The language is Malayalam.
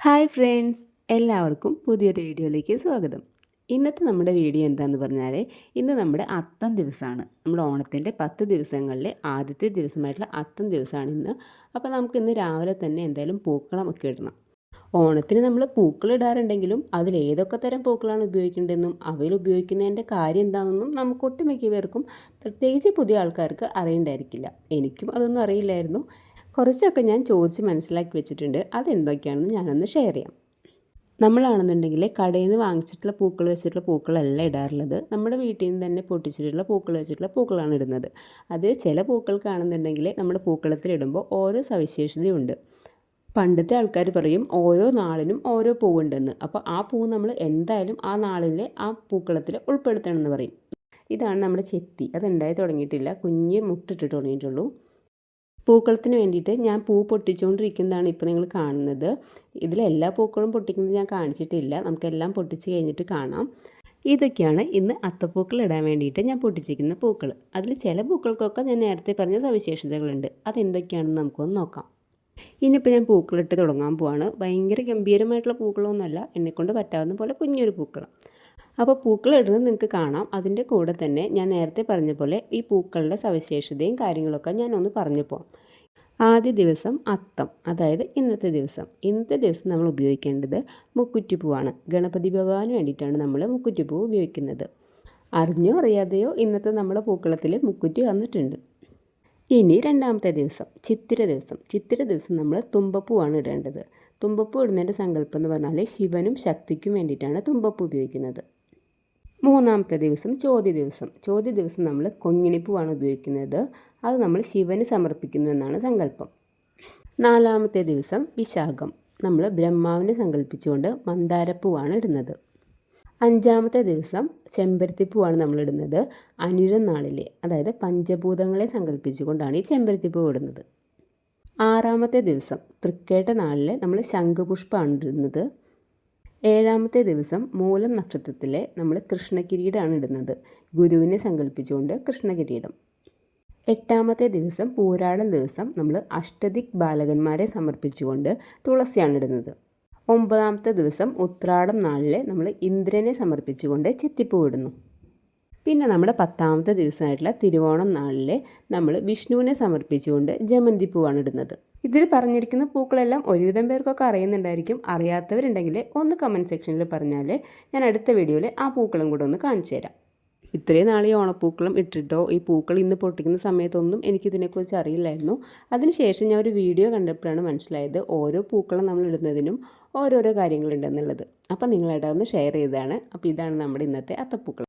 ഹായ് ഫ്രണ്ട്സ്, എല്ലാവർക്കും പുതിയൊരു വീഡിയോയിലേക്ക് സ്വാഗതം. ഇന്നത്തെ നമ്മുടെ വീഡിയോ എന്താണെന്ന് പറഞ്ഞാൽ, ഇന്ന് നമ്മുടെ അത്തം ദിവസമാണ്. നമ്മുടെ ഓണത്തിൻ്റെ 10 ദിവസങ്ങളിലെ ആദ്യത്തെ ദിവസമായിട്ടുള്ള അത്തം ദിവസമാണ് ഇന്ന്. അപ്പോൾ നമുക്ക് ഇന്ന് രാവിലെ തന്നെ എന്തായാലും പൂക്കളമൊക്കെ ഇടണം. ഓണത്തിന് നമ്മൾ പൂക്കൾ ഇടാറുണ്ടെങ്കിലും അതിൽ ഏതൊക്കെ തരം പൂക്കളാണ് ഉപയോഗിക്കേണ്ടതെന്നും അവയിൽ ഉപയോഗിക്കുന്നതിൻ്റെ കാര്യം എന്താണെന്നും നമുക്ക് ഒട്ടുമിക്ക പേർക്കും, പ്രത്യേകിച്ച് പുതിയ ആൾക്കാർക്ക് അറിയണ്ടായിരിക്കില്ല. എനിക്കും അതൊന്നും അറിയില്ലായിരുന്നു. കുറച്ചൊക്കെ ഞാൻ ചോദിച്ച് മനസ്സിലാക്കി വെച്ചിട്ടുണ്ട്. അതെന്തൊക്കെയാണെന്ന് ഞാനൊന്ന് ഷെയർ ചെയ്യാം. നമ്മളാണെന്നുണ്ടെങ്കിൽ കടയിൽ നിന്ന് വാങ്ങിച്ചിട്ടുള്ള പൂക്കൾ വെച്ചിട്ടുള്ള പൂക്കളല്ല ഇടാറുള്ളത്. നമ്മുടെ വീട്ടിൽ നിന്ന് തന്നെ പൊട്ടിച്ചിട്ടുള്ള പൂക്കൾ വെച്ചിട്ടുള്ള പൂക്കളാണ് ഇടുന്നത്. അത് ചില പൂക്കൾക്കാണെന്നുണ്ടെങ്കിൽ നമ്മുടെ പൂക്കളത്തിലിടുമ്പോൾ ഓരോ സവിശേഷതയുണ്ട്. പണ്ടത്തെ ആൾക്കാർ പറയും ഓരോ നാളിനും ഓരോ പൂവുണ്ടെന്ന്. അപ്പോൾ ആ പൂവ് നമ്മൾ എന്തായാലും ആ നാളിലെ ആ പൂക്കളത്തിൽ ഉൾപ്പെടുത്തണമെന്ന് പറയും. ഇതാണ് നമ്മുടെ ചെത്തി. അതുണ്ടായി തുടങ്ങിയിട്ടില്ല, കുഞ്ഞ് മുട്ടിട്ട് തുടങ്ങിയിട്ടുള്ളൂ. പൂക്കളത്തിന് വേണ്ടിയിട്ട് ഞാൻ പൂ പൊട്ടിച്ചുകൊണ്ടിരിക്കുന്നതാണ് ഇപ്പോൾ നിങ്ങൾ കാണുന്നത്. ഇതിലെല്ലാ പൂക്കളും പൊട്ടിക്കുന്നത് ഞാൻ കാണിച്ചിട്ടില്ല. നമുക്കെല്ലാം പൊട്ടിച്ച് കഴിഞ്ഞിട്ട് കാണാം. ഇതൊക്കെയാണ് ഇന്ന് അത്തപ്പൂക്കൾ ഇടാൻ വേണ്ടിയിട്ട് ഞാൻ പൊട്ടിച്ചിരിക്കുന്ന പൂക്കൾ. അതിൽ ചില പൂക്കൾക്കൊക്കെ ഞാൻ നേരത്തെ പറഞ്ഞ സവിശേഷതകളുണ്ട്. അതെന്തൊക്കെയാണെന്ന് നമുക്കൊന്ന് നോക്കാം. ഇനിയിപ്പോൾ ഞാൻ പൂക്കളിട്ട് തുടങ്ങാൻ പോവാണ്. ഭയങ്കര ഗംഭീരമായിട്ടുള്ള പൂക്കളൊന്നുമല്ല, എന്നെക്കൊണ്ട് പറ്റാവുന്ന പോലെ കുഞ്ഞൊരു പൂക്കളം. അപ്പോൾ പൂക്കൾ ഇടുന്നത് നിങ്ങൾക്ക് കാണാം. അതിൻ്റെ കൂടെ തന്നെ ഞാൻ നേരത്തെ പറഞ്ഞ പോലെ ഈ പൂക്കളുടെ സവിശേഷതയും കാര്യങ്ങളൊക്കെ ഞാനൊന്ന് പറഞ്ഞു പോകാം. ആദ്യ ദിവസം അത്തം, അതായത് ഇന്നത്തെ ദിവസം നമ്മൾ ഉപയോഗിക്കേണ്ടത് മുക്കുറ്റിപ്പൂവാണ്. ഗണപതി ഭഗവാന് വേണ്ടിയിട്ടാണ് നമ്മൾ മുക്കുറ്റിപ്പൂ ഉപയോഗിക്കുന്നത്. അറിഞ്ഞോ അറിയാതെയോ ഇന്നത്തെ നമ്മുടെ പൂക്കളത്തിൽ മുക്കുറ്റി വന്നിട്ടുണ്ട്. ഇനി രണ്ടാമത്തെ ദിവസം ചിത്തിര ദിവസം നമ്മൾ തുമ്പപ്പൂവാണ് ഇടേണ്ടത്. തുമ്പപ്പൂ ഇടുന്നതിൻ്റെ സങ്കല്പം എന്ന് പറഞ്ഞാൽ ശിവനും ശക്തിക്കും വേണ്ടിയിട്ടാണ് തുമ്പപ്പൂ ഉപയോഗിക്കുന്നത്. മൂന്നാമത്തെ ദിവസം ചോതി ദിവസം നമ്മൾ കൊങ്ങിണിപ്പൂവാണ് ഉപയോഗിക്കുന്നത്. അത് നമ്മൾ ശിവന് സമർപ്പിക്കുന്നു എന്നാണ് സങ്കല്പം. നാലാമത്തെ ദിവസം വിശാഖം, നമ്മൾ ബ്രഹ്മാവിനെ സങ്കല്പിച്ചുകൊണ്ട് മന്ദാരപ്പൂവാണ് ഇടുന്നത്. അഞ്ചാമത്തെ ദിവസം ചെമ്പരത്തിപ്പൂവാണ് നമ്മളിടുന്നത്. അനിഴം നാളിലെ, അതായത് പഞ്ചഭൂതങ്ങളെ സങ്കല്പിച്ചുകൊണ്ടാണ് ഈ ചെമ്പരത്തിപ്പൂ ഇടുന്നത്. ആറാമത്തെ ദിവസം തൃക്കേട്ട നാളിൽ നമ്മൾ ശംഖുപുഷ്പമാണ് ഇടുന്നത്. ഏഴാമത്തെ ദിവസം മൂലം നക്ഷത്രത്തിലെ നമ്മൾ കൃഷ്ണകിരീടമാണ് ഇടുന്നത്. ഗുരുവിനെ സങ്കല്പിച്ചുകൊണ്ട് കൃഷ്ണകിരീടം. എട്ടാമത്തെ ദിവസം പൂരാടം ദിവസം നമ്മൾ അഷ്ടദിക് ബാലകന്മാരെ സമർപ്പിച്ചുകൊണ്ട് തുളസിയാണ് ഇടുന്നത്. ഒമ്പതാമത്തെ ദിവസം ഉത്രാടം നാളിൽ നമ്മൾ ഇന്ദ്രനെ സമർപ്പിച്ചുകൊണ്ട് ചെത്തിപ്പൂ ഇടുന്നു. പിന്നെ നമ്മുടെ 10ാമത്തെ ദിവസമായിട്ടുള്ള തിരുവോണം നാളിൽ നമ്മൾ വിഷ്ണുവിനെ സമർപ്പിച്ചുകൊണ്ട് ജമന്തിപ്പൂവാണ് ഇടുന്നത്. ഇതിൽ പറഞ്ഞിരിക്കുന്ന പൂക്കളെല്ലാം ഒരുവിധം പേർക്കൊക്കെ അറിയുന്നുണ്ടായിരിക്കും. അറിയാത്തവരുണ്ടെങ്കിൽ ഒന്ന് കമൻറ്റ് സെക്ഷനിൽ പറഞ്ഞാൽ ഞാൻ അടുത്ത വീഡിയോയിൽ ആ പൂക്കളും കൂടെ ഒന്ന് കാണിച്ചു തരാം. ഇത്രയും നാൾ ഈ ഓണപ്പൂക്കളം ഇട്ടിട്ടോ ഈ പൂക്കൾ ഇന്ന് പൊട്ടിക്കുന്ന സമയത്തൊന്നും എനിക്കിതിനെക്കുറിച്ച് അറിയില്ലായിരുന്നു. അതിനുശേഷം ഞാൻ ഒരു വീഡിയോ കണ്ടപ്പോഴാണ് മനസ്സിലായത് ഓരോ പൂക്കളം നമ്മൾ ഇടുന്നതിനും ഓരോരോ കാര്യങ്ങളുണ്ടെന്നുള്ളത്. അപ്പോൾ നിങ്ങളായിട്ട് ഒന്ന് ഷെയർ ചെയ്തതാണ്. അപ്പോൾ ഇതാണ് നമ്മുടെ ഇന്നത്തെ അത്തപ്പൂക്കളം.